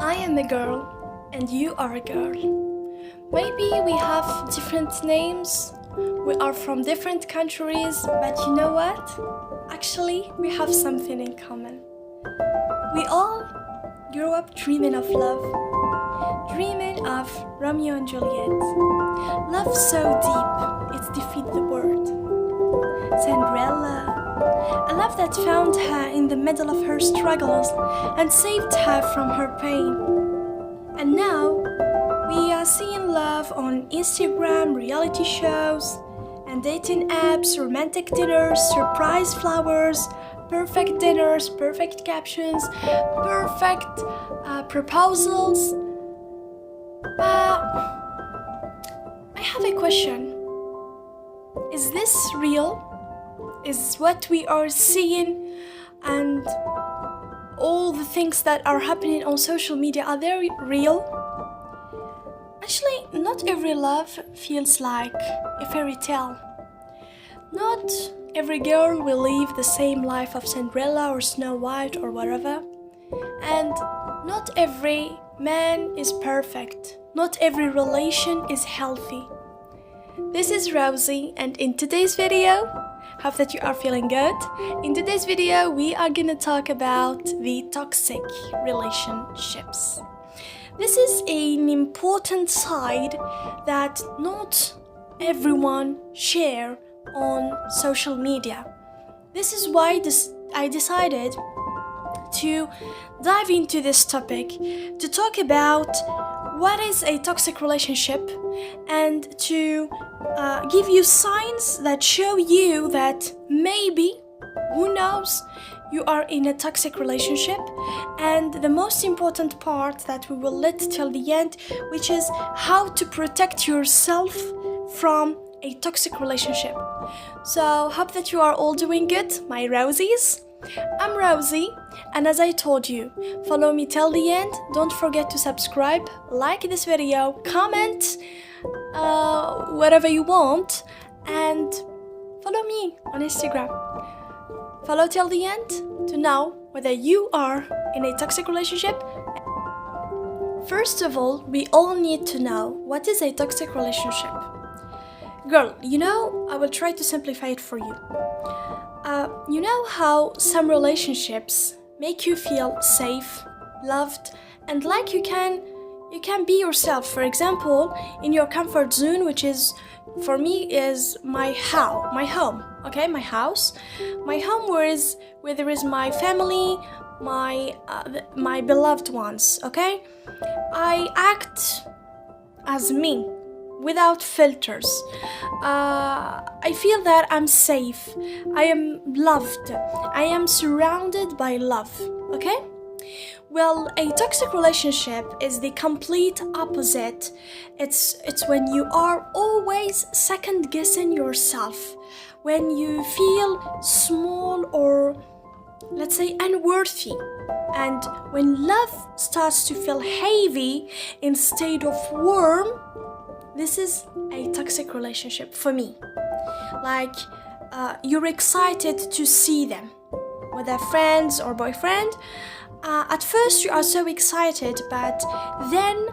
I am a girl and you are a girl. Maybe we have different names, we are from different countries, but you know what? Actually, we have something in common. We all grew up dreaming of love, dreaming of Romeo and Juliet. Love so deep, it defeats the world. Cinderella, a love that found her in the middle of her struggles and saved her from her pain. And now, we are seeing love on Instagram, reality shows, and dating apps, romantic dinners, surprise flowers, perfect dinners, perfect captions, perfect proposals. I have a question. Is this real? Is what we are seeing and all the things that are happening on social media, are they real? Actually, not every love feels like a fairy tale. Not every girl will live the same life of Cinderella or Snow White or whatever. And not every man is perfect. Not every relation is healthy. This is Rosie, and in today's video, hope that you are feeling good. In today's video, we are gonna talk about the toxic relationships. This is an important side that not everyone share on social media. This is why I decided to dive into this topic to talk about what is a toxic relationship and to give you signs that show you that maybe, who knows, you are in a toxic relationship, and the most important part that we will let till the end, which is how to protect yourself from a toxic relationship. So hope that you are all doing good, my Rosies. I'm Rosie, and as I told you, follow me till the end. Don't forget to subscribe, like this video, comment whatever you want, and follow me on Instagram. Follow till the end to know whether you are in a toxic relationship. First of all, we all need to know what is a toxic relationship. Girl, you know, I will try to simplify it for you. You know how some relationships make you feel safe, loved, and like you can be yourself. For example, in your comfort zone, which is for me is my home. Okay, my house, where there is my family, my beloved ones. Okay, I act as me, without filters. I feel that I'm safe, I am loved, I am surrounded by love, okay? Well, a toxic relationship is the complete opposite. It's when you are always second guessing yourself, when you feel small or, let's say, unworthy. And when love starts to feel heavy instead of warm, this is a toxic relationship for me. Like, you're excited to see them, whether friends or boyfriend. At first you are so excited, but then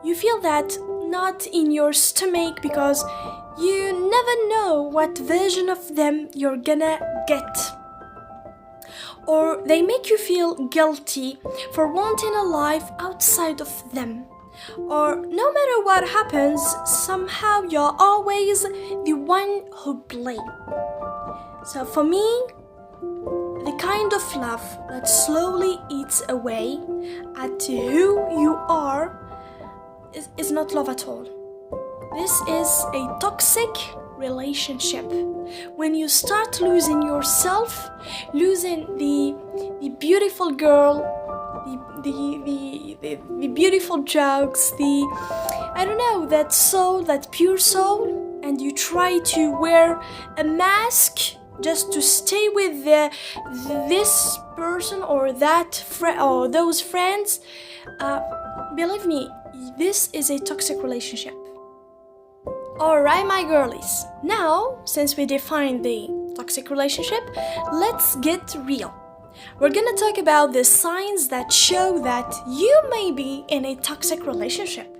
you feel that not in your stomach because you never know what version of them you're gonna get. Or they make you feel guilty for wanting a life outside of them. Or no matter what happens, somehow you're always the one who blame. So for me, the kind of love that slowly eats away at who you are is not love at all. This is a toxic relationship. When you start losing yourself, losing the beautiful girl, the beautiful jokes, that soul, that pure soul, and you try to wear a mask just to stay with this person or that or those friends. Believe me, this is a toxic relationship. Alright, my girlies. Now, since we defined the toxic relationship, let's get real. We're gonna talk about the signs that show that you may be in a toxic relationship.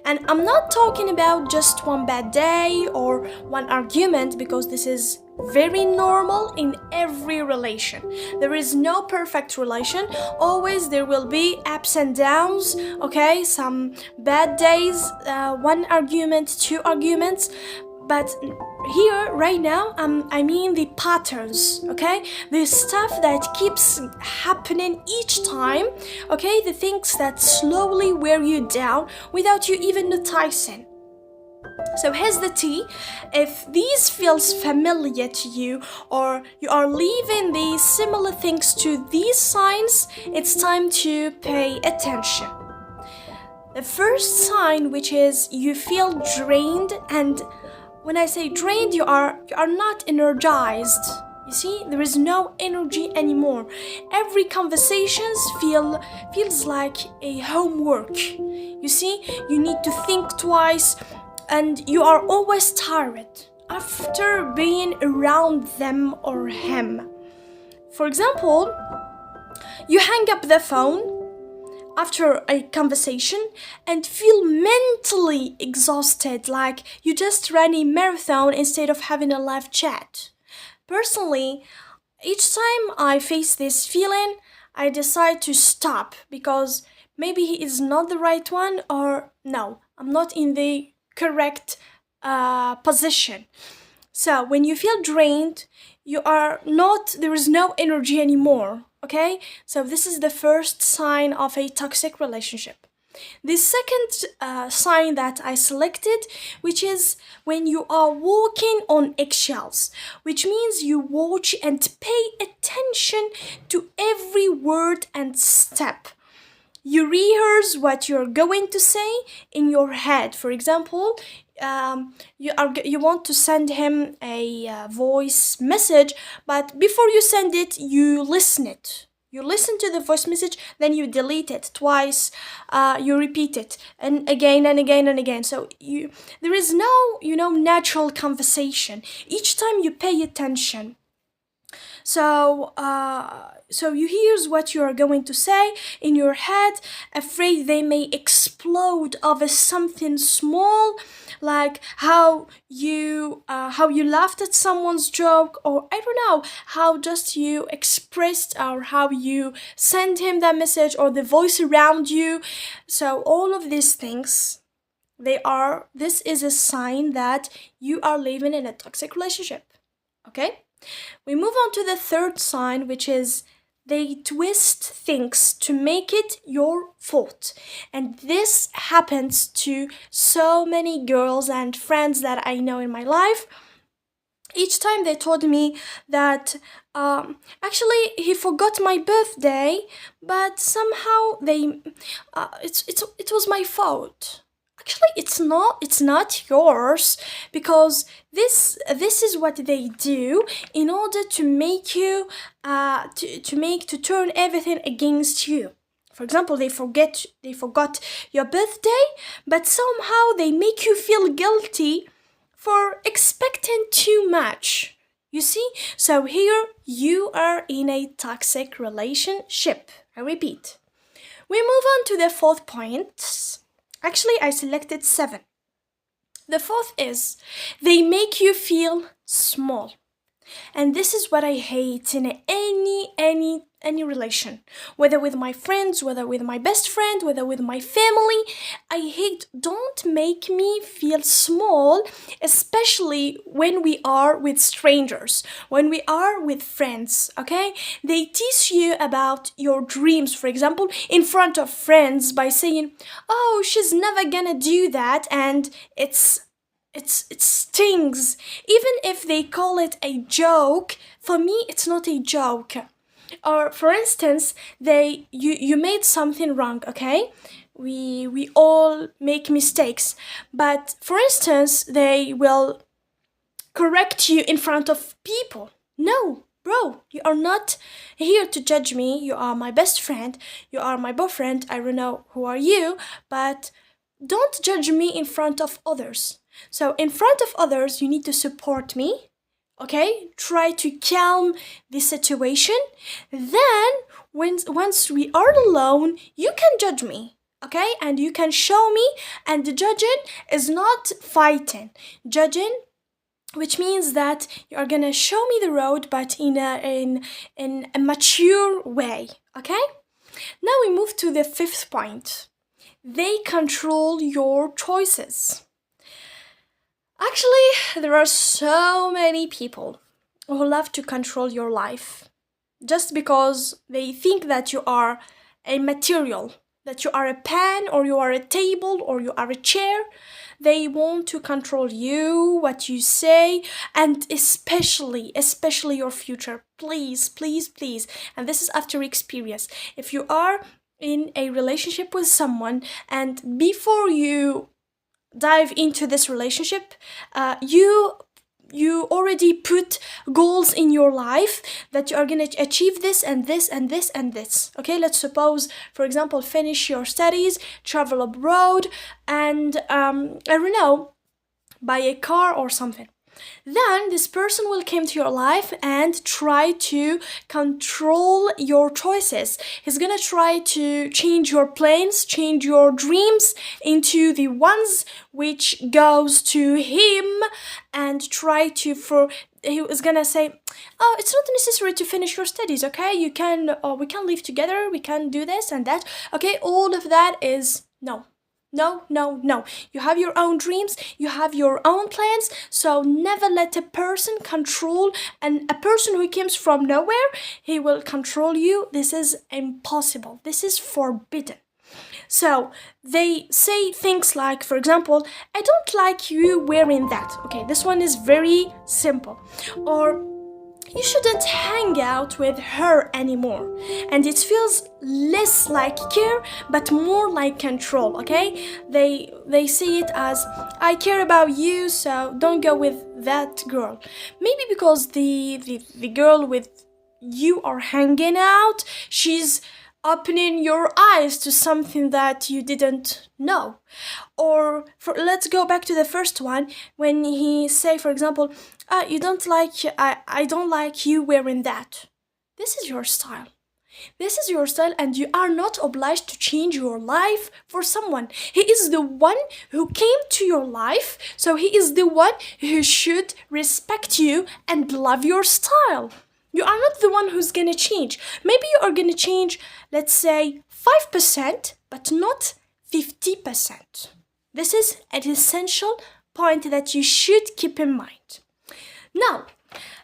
And I'm not talking about just one bad day or one argument, because this is very normal in every relation. There is no perfect relation. Always there will be ups and downs, okay? Some bad days, one argument, two arguments. But here, right now, I mean the patterns, okay? The stuff that keeps happening each time, okay? The things that slowly wear you down without you even noticing. So here's the tea. If these feels familiar to you, or you are leaving the similar things to these signs, it's time to pay attention. The first sign, which is you feel drained, and when I say drained, you are not energized. You see, there is no energy anymore. Every conversations feels like a homework. You see, you need to think twice, and you are always tired after being around them or him. For example, you hang up the phone after a conversation and feel mentally exhausted, like you just ran a marathon instead of having a live chat. Personally, each time I face this feeling, I decide to stop, because maybe he is not the right one, or no, I'm not in the correct position. So when you feel drained, there is no energy anymore. Okay, so this is the first sign of a toxic relationship. The second sign that I selected, which is when you are walking on eggshells, which means you watch and pay attention to every word and step. You rehearse what you're going to say in your head. For example, you want to send him a voice message, but before you send it, you listen it. You listen to the voice message, then you delete it twice. You repeat it and again and again and again. So there is no natural conversation. Each time you pay attention. So you hear what you are going to say in your head, afraid they may explode over something small, like how you laughed at someone's joke, or I don't know, how just you expressed, or how you sent him that message, or the voice around you. So all of these things, this is a sign that you are living in a toxic relationship. Okay? We move on to the third sign, which is they twist things to make it your fault. And this happens to so many girls and friends that I know in my life. Each time they told me that actually he forgot my birthday, but somehow it was my fault. Actually, it's not yours, because this is what they do in order to make you to turn everything against you. For example, they forgot your birthday, but somehow they make you feel guilty for expecting too much. You see? So here you are in a toxic relationship. I repeat. We move on to the fourth point. Actually, I selected 7. The fourth is they make you feel small. And this is what I hate in any relation, whether with my friends, whether with my best friend, whether with my family. I hate, don't make me feel small, especially when we are with strangers, when we are with friends, okay? They tease you about your dreams, for example, in front of friends by saying, oh, she's never gonna do that, and it stings. Even if they call it a joke, for me it's not a joke. Or for instance, you made something wrong, okay? We all make mistakes, but for instance, they will correct you in front of people. No, bro, you are not here to judge me. You are my best friend, you are my boyfriend, I don't know who are you, but don't judge me in front of others. So in front of others, you need to support me, Okay, try to calm the situation. Then once we are alone, you can judge me, okay, and you can show me. And the judging is not fighting. Judging, which means that you are gonna show me the road, but in a mature way. Okay, now we move to the fifth point. They control your choices. Actually, there are so many people who love to control your life just because they think that you are a material, that you are a pen, or you are a table, or you are a chair. They want to control you, what you say, and especially your future. Please, please, please. And this is after experience. If you are in a relationship with someone, and before you dive into this relationship, you already put goals in your life that you are going to achieve this and this and this and this. Okay, let's suppose, for example, finish your studies, travel abroad, and I don't know, buy a car or something. Then this person will come to your life and try to control your choices. He's gonna try to change your plans, change your dreams into the ones which goes to him, and try to he was gonna say, oh, it's not necessary to finish your studies, okay? We can live together, we can do this and that. Okay, all of that is no. No, no, no. You have your own dreams, you have your own plans, so never let a person control, and a person who comes from nowhere, he will control you. This is impossible. This is forbidden. So they say things like, for example, I don't like you wearing that. Okay, this one is very simple. Or you shouldn't hang out with her anymore. And it feels less like care, but more like control, okay? They see it as, I care about you, so don't go with that girl. Maybe because the girl with you are hanging out, she's opening your eyes to something that you didn't know. Or let's go back to the first one, when he say, for example, I don't like you wearing that. This is your style. This is your style, and you are not obliged to change your life for someone. He is the one who came to your life, so he is the one who should respect you and love your style. You are not the one who's gonna change. Maybe you are gonna change, let's say, 5%, but not 50%. This is an essential point that you should keep in mind. Now,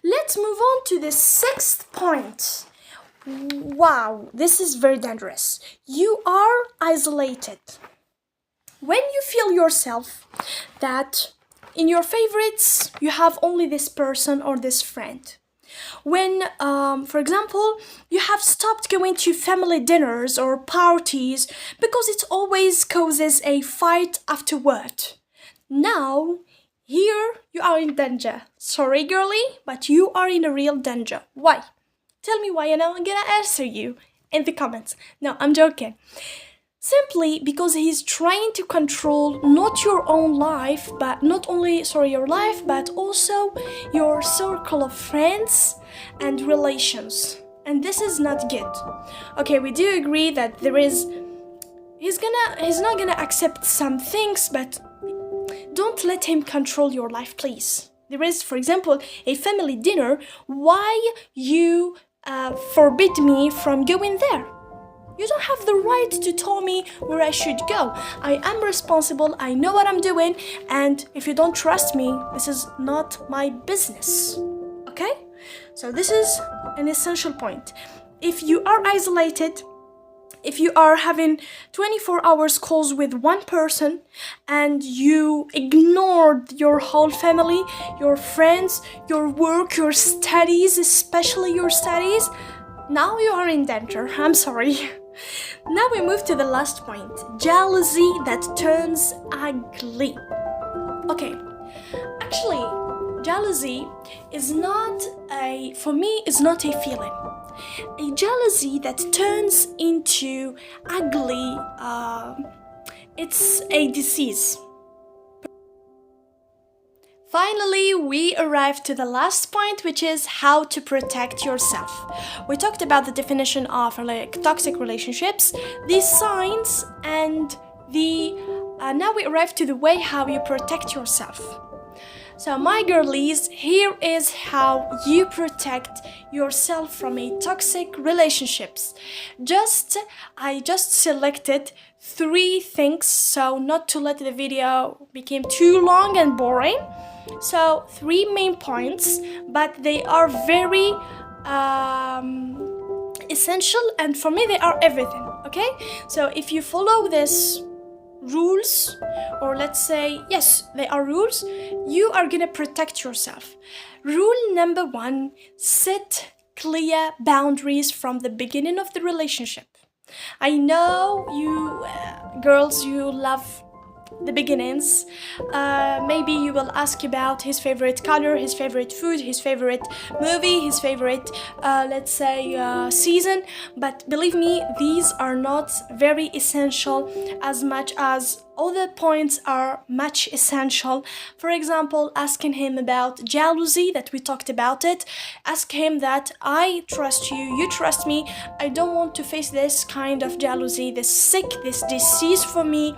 let's move on to the sixth point. Wow, this is very dangerous. You are isolated. When you feel yourself that in your favorites, you have only this person or this friend. When, for example, you have stopped going to family dinners or parties because it always causes a fight afterward. Now, here you are in danger. Sorry, girlie, but you are in a real danger. Why? Tell me why, and I'm gonna answer you in the comments. No, I'm joking. Simply because he's trying to control not your own life, but not only, your life, but also your circle of friends and relations. And this is not good. Okay, we do agree that he's not gonna accept some things, but don't let him control your life, please. There is, for example, a family dinner. Why you forbid me from going there? You don't have the right to tell me where I should go. I am responsible, I know what I'm doing, and if you don't trust me, this is not my business. Okay? So this is an essential point. If you are isolated, if you are having 24 hours calls with one person and you ignored your whole family, your friends, your work, your studies, especially your studies, now you are in danger. I'm sorry. Now we move to the last point. Jealousy that turns ugly. Okay, actually, jealousy is not a feeling. A jealousy that turns into ugly, it's a disease. Finally, we arrived to the last point, which is how to protect yourself. We talked about the definition of toxic relationships, the signs, and now we arrive to the way how you protect yourself. So my girlies, here is how you protect yourself from a toxic relationships. I just selected 3 things, so not to let the video become too long and boring. So 3 main points, but they are very essential, and for me they are everything, okay? So if you follow this rules, or let's say, yes, they are rules, you are gonna protect yourself. Rule number 1, set clear boundaries from the beginning of the relationship. I know you girls, you love the beginnings. Maybe you will ask about his favorite color, his favorite food, his favorite movie, his favorite let's say season, but believe me, these are not very essential as much as other points are much essential. For example, asking him about jealousy, that we talked about it. Ask him that I trust you, you trust me, I don't want to face this kind of jealousy, this disease for me.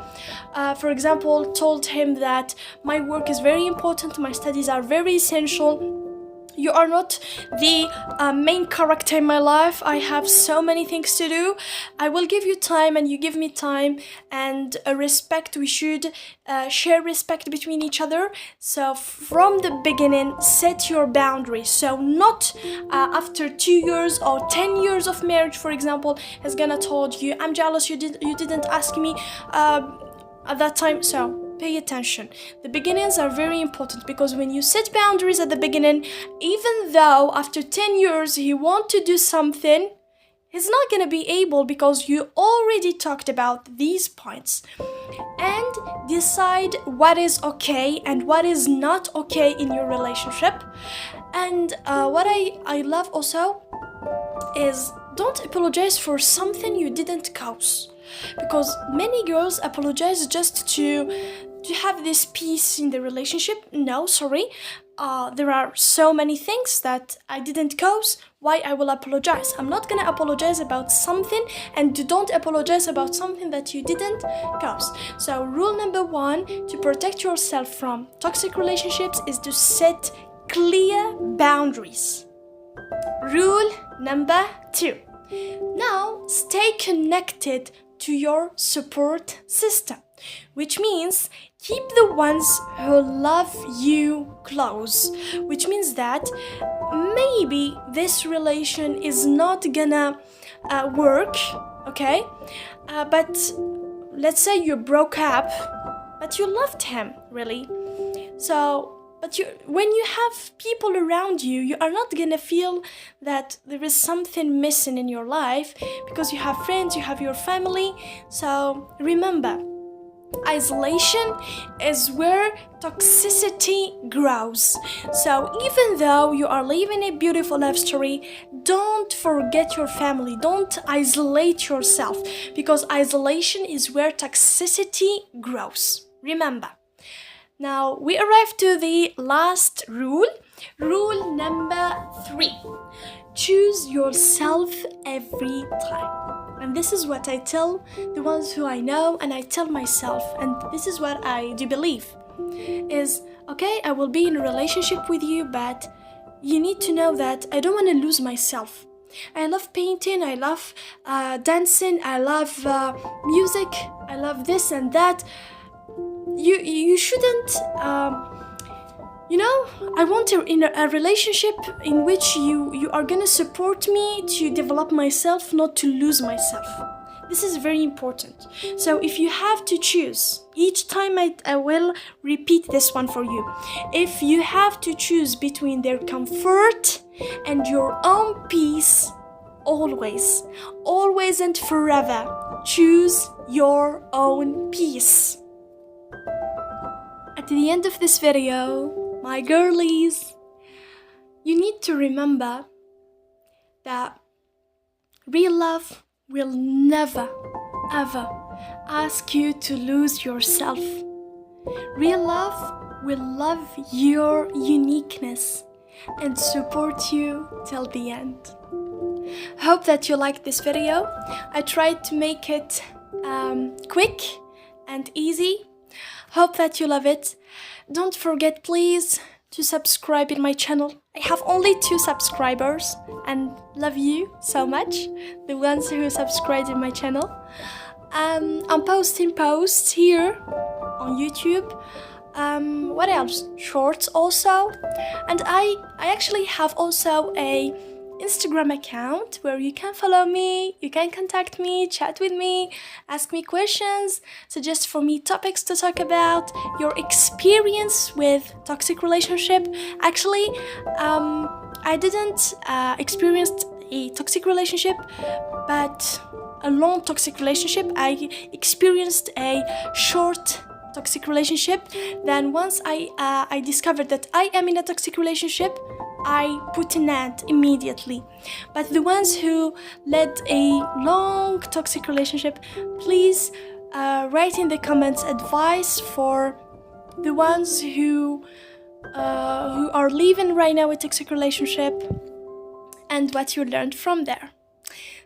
For example, told him that my work is very important, my studies are very essential. You are not the main character in my life. I have so many things to do. I will give you time and you give me time, and respect. We should share respect between each other. So from the beginning, set your boundaries. So not after 2 years or 10 years of marriage, for example, is gonna told you, I'm jealous, you didn't ask me at that time. So pay attention. The beginnings are very important, because when you set boundaries at the beginning, even though after 10 years he want to do something, he's not gonna be able, because you already talked about these points. And decide what is okay and what is not okay in your relationship. And what I love also is, don't apologize for something you didn't cause. Because many girls apologize just to have this peace in the relationship. No, sorry. There are so many things that I didn't cause. Why I will apologize? I'm not gonna apologize about something, and don't apologize about something that you didn't cause. So rule number 1 to protect yourself from toxic relationships is to set clear boundaries. Rule number 2. Now stay connected to your support system, which means keep the ones who love you close, which means that maybe this relation is not gonna work, okay? But let's say you broke up, but you loved him, really. So, when you have people around you, you are not gonna feel that there is something missing in your life, because you have friends, you have your family. So remember, isolation is where toxicity grows. So even though you are living a beautiful love story, don't forget your family. Don't isolate yourself, because isolation is where toxicity grows. Remember. Now we arrive to the last rule. Rule number 3. Choose yourself every time. And this is what I tell the ones who I know, and I tell myself, and this is what I do believe, is, okay, I will be in a relationship with you, but you need to know that I don't want to lose myself. I love painting, I love dancing, I love music, I love this and that. You shouldn't, I want a relationship in which you are gonna support me to develop myself, not to lose myself. This is very important. So if you have to choose, each time I will repeat this one for you. If you have to choose between their comfort and your own peace, always and forever, choose your own peace. At the end of this video, my girlies, you need to remember that real love will never, ever ask you to lose yourself. Real love will love your uniqueness and support you till the end. Hope that you liked this video. I tried to make it quick and easy. Hope that you love it. Don't forget, please, to subscribe in my channel. I have only 2 subscribers and love you so much, the ones who subscribed in my channel. I'm posting posts here on YouTube. What else? Shorts also. And I actually have also a Instagram account where you can follow me, you can contact me, chat with me, ask me questions, suggest for me topics to talk about, your experience with toxic relationship. Actually, I didn't experience a toxic relationship, but a long toxic relationship. I experienced a short toxic relationship. Then once I discovered that I am in a toxic relationship, I put an end immediately. But the ones who led a long toxic relationship, please write in the comments advice for the ones who are living right now a toxic relationship and what you learned from there.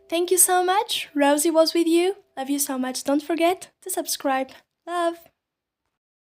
Thank you so much. Rosie was with you. Love you so much. Don't forget to subscribe. Love.